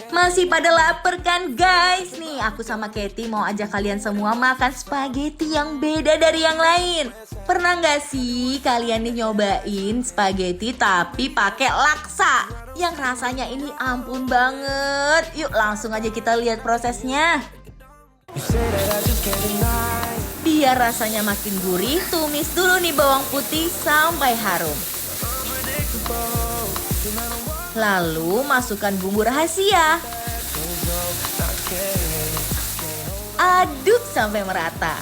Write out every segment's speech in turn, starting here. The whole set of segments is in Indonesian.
Masih pada lapar kan guys? Nih aku sama Katie mau ajak kalian semua makan spaghetti yang beda dari yang lain. Pernah nggak sih kalian nih nyobain spaghetti tapi pakai laksa? Yang rasanya ini ampun banget. Yuk langsung aja kita lihat prosesnya. Biar rasanya makin gurih, tumis dulu nih bawang putih sampai harum. Lalu masukkan bumbu rahasia. Aduk sampai merata.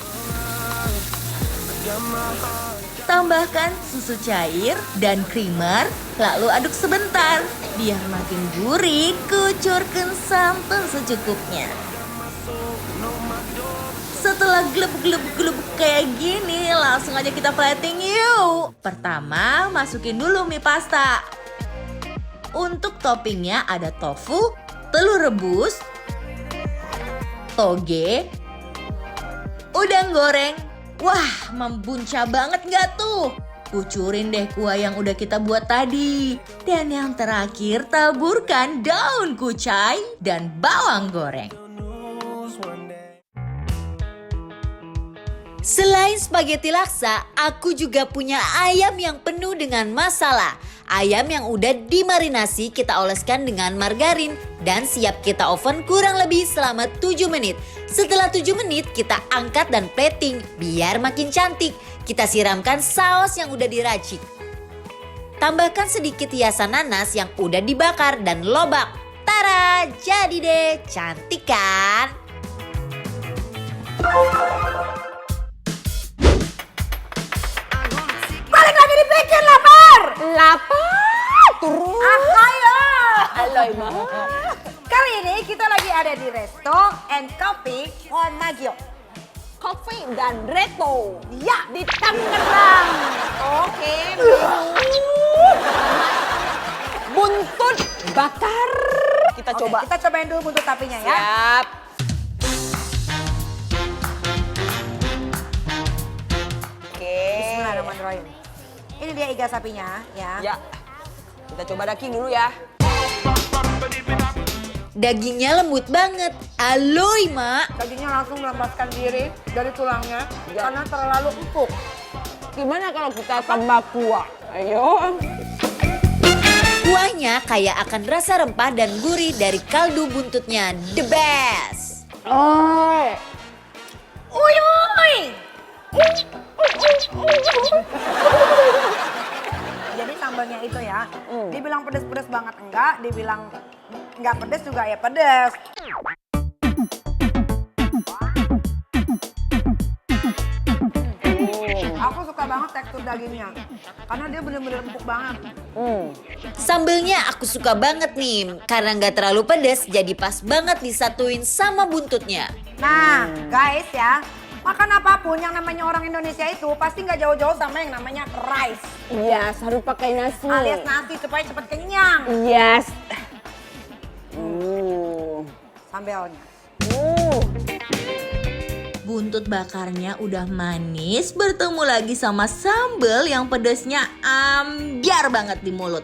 Tambahkan susu cair dan creamer, lalu aduk sebentar. Biar makin gurih, kucurkan santan secukupnya. Setelah gelep-gelep kayak gini, langsung aja kita plating yuk. Pertama, masukin dulu mie pasta. Untuk toppingnya ada tofu, telur rebus, toge, udang goreng. Wah, membunca banget nggak tuh? Kucurin deh kuah yang udah kita buat tadi. Dan yang terakhir, taburkan daun kucai dan bawang goreng. Selain spaghetti laksa, aku juga punya ayam yang penuh dengan masalah. Ayam yang udah dimarinasi kita oleskan dengan margarin dan siap kita oven kurang lebih selama 7 menit. Setelah 7 menit kita angkat dan plating biar makin cantik. Kita siramkan saus yang udah diracik. Tambahkan sedikit hiasan nanas yang udah dibakar dan lobak. Tara, jadi deh, cantik kan? Balik lagi dipikir lapar. Lapar terus. Ayo. Aloy mah. Kali ini kita lagi ada di Resto and Coffee Formaggio. Coffee dan reto. Ya, di Tangerang. Oke. Buntut bakar. Kita Oke, coba. kita cobain dulu buntut tapinya ya. Siap. Oke. Bismillahirrahmanirrahim. Ini dia iga sapinya ya. Ya. Kita coba daging dulu ya. Dagingnya lembut banget. Aloy, Mak. Dagingnya langsung melepaskan diri dari tulangnya Ya. karena terlalu empuk. Gimana kalau kita tambah kuah? Ayo. Kuahnya kayak akan rasa rempah dan gurih dari kaldu buntutnya. The best. Oh. Uy, uy. Jadi sambalnya itu ya, dibilang pedes-pedes banget enggak, dibilang enggak pedes juga ya pedes. Aku suka banget tekstur dagingnya, karena dia bener-bener empuk banget. Sambelnya aku suka banget nih, karena nggak terlalu pedas, jadi pas banget disatuin sama buntutnya. Nah guys ya, makan apapun yang namanya orang Indonesia itu pasti nggak jauh-jauh sama yang namanya rice. Yes, harus pakai nasi. Alias nasi supaya cepet kenyang. Yes. Sambelnya. Buntut bakarnya udah manis, bertemu lagi sama sambal yang pedasnya ambiar banget di mulut.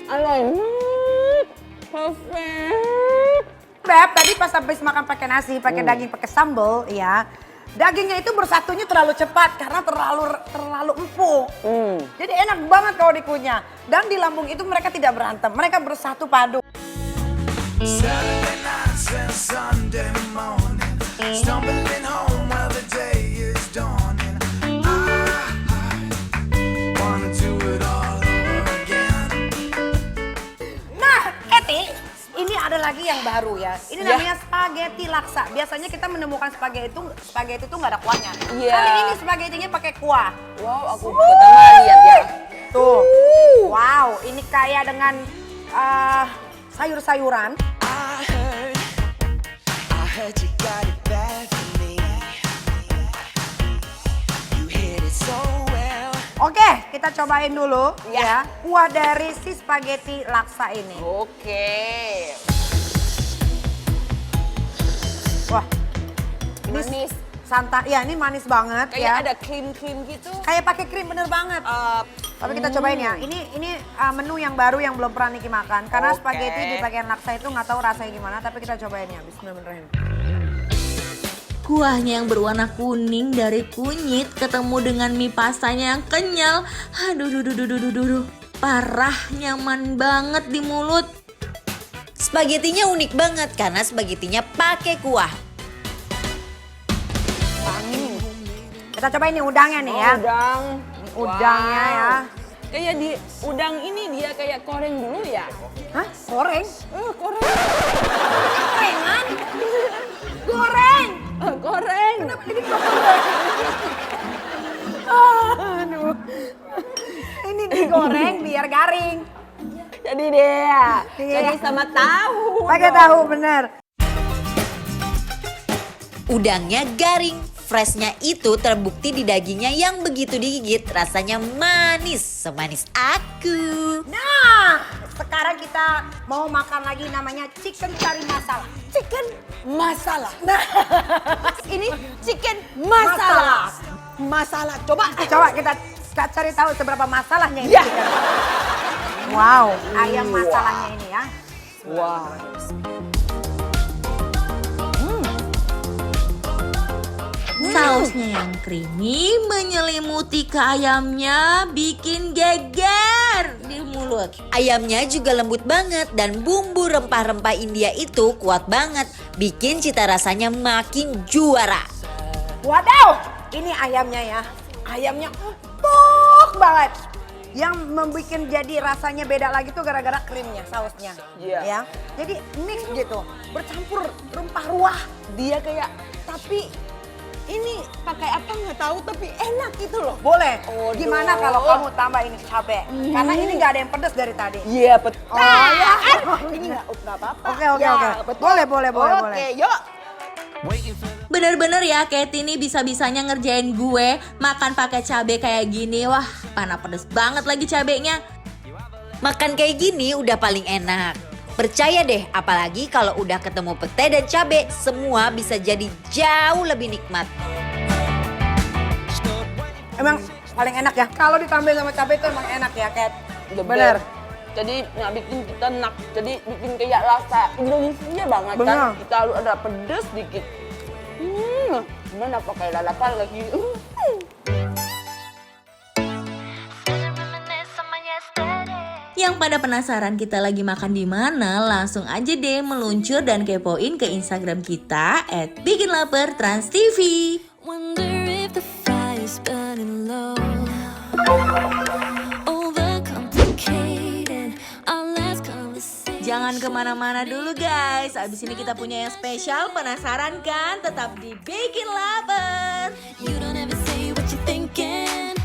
Aloy. Perfect. Beb, tadi pas habis makan pakai nasi, pakai daging, pakai sambal, ya. Dagingnya itu bersatunya terlalu cepat karena terlalu empuk. Jadi enak banget kalau dikunyah. Dan di lambung itu mereka tidak berantem, mereka bersatu padu. Saturday night and Sunday morning, stumbling home while the day is dawning. I wanna do it all over again. Nah, Eti, ini ada lagi yang baru ya. Ini namanya spaghetti laksa. Biasanya kita menemukan spaghetti itu nggak ada kuahnya. Iya. Kali ini spaghettinya pakai kuah. Wow, aku pertama lihat ya. Tuh. Wow, ini kaya dengan sayur-sayuran. I heard you got it bad for me. You hit it so well. Oke, kita cobain dulu Ya. ya kuah dari si spaghetti laksa ini. Oke. Wah, ini Manis. santan, ya ini manis banget Kayak ya. ada krim-krim gitu. Kayak pakai krim bener banget. Tapi kita cobain ya. Ini menu yang baru yang belum pernah Niki makan. Karena spaghetti di bagian laksa itu nggak tahu rasanya gimana. Tapi kita cobain ya. Bismillahirrahmanirrahim. Kuahnya yang berwarna kuning dari kunyit ketemu dengan mie pastanya yang kenyal. Aduh, duh. Parah, nyaman banget di mulut. Spaghettinya unik banget karena spaghettinya pakai kuah. Kita cobain nih udangnya nih ya. Udang. Udangnya ya. Kayak di udang ini dia kayak goreng dulu ya. Hah? Goreng? Goreng. Gorengan? Goreng! Goreng. Aduh. Ini digoreng biar garing. Jadi dia. Iya. Jadi sama tahu. Pakai tahu bener. Udangnya garing, freshnya itu terbukti di dagingnya yang begitu digigit rasanya manis, semanis aku. Nah, sekarang kita mau makan lagi namanya chicken kari masala. Chicken masala. Nah, Ini chicken masala. Masala. Coba. coba kita cari tahu seberapa masalahnya ini. Ya. chicken. Wow, ayam masalahnya ini ya. Wah. Sausnya yang creamy menyelimuti ke ayamnya bikin geger di mulut. Ayamnya juga lembut banget dan bumbu rempah-rempah India itu kuat banget, bikin cita rasanya makin juara. Wadaw, ini ayamnya ya. Ayamnya empuk banget. Yang membuat jadi rasanya beda lagi tuh gara-gara krimnya, sausnya. Iya. Ya. Jadi mix gitu, bercampur rempah ruah. Dia kayak tapi ini pakai apa nggak tahu tapi enak gitu loh. Boleh. Oh, Gimana dong. kalau kamu tambah ini cabai? Karena ini nggak ada yang pedas dari tadi. Iya betul. Oh ya. Ini nggak apa-apa. Oke. Ya, betul. Boleh. Oke, yuk. Bener-bener ya, Katie ini bisa-bisanya ngerjain gue makan pakai cabai kayak gini. Wah, panah pedes banget lagi cabenya. Makan kayak gini udah paling enak. Percaya deh, apalagi kalau udah ketemu pete dan cabe, semua bisa jadi jauh lebih nikmat. Emang paling enak ya. Kalau ditambahin sama cabai itu emang enak ya, Kat. The Bener. best. Jadi nggak bikin kita enak, jadi bikin kayak rasa Indonesia banget Bener. kan. Kita harus ada pedes dikit. Gimana pakai lalapan lagi? Yang pada penasaran kita lagi makan di mana, langsung aja deh meluncur dan kepoin ke Instagram kita @bikinlapertransTV. Wonder if the fire's burning low. Overcomplicated our last conversation. Jangan kemana-mana dulu guys, abis ini kita punya yang spesial. Penasaran kan? Tetap di Bikin Lapar. You don't ever say what you're thinking.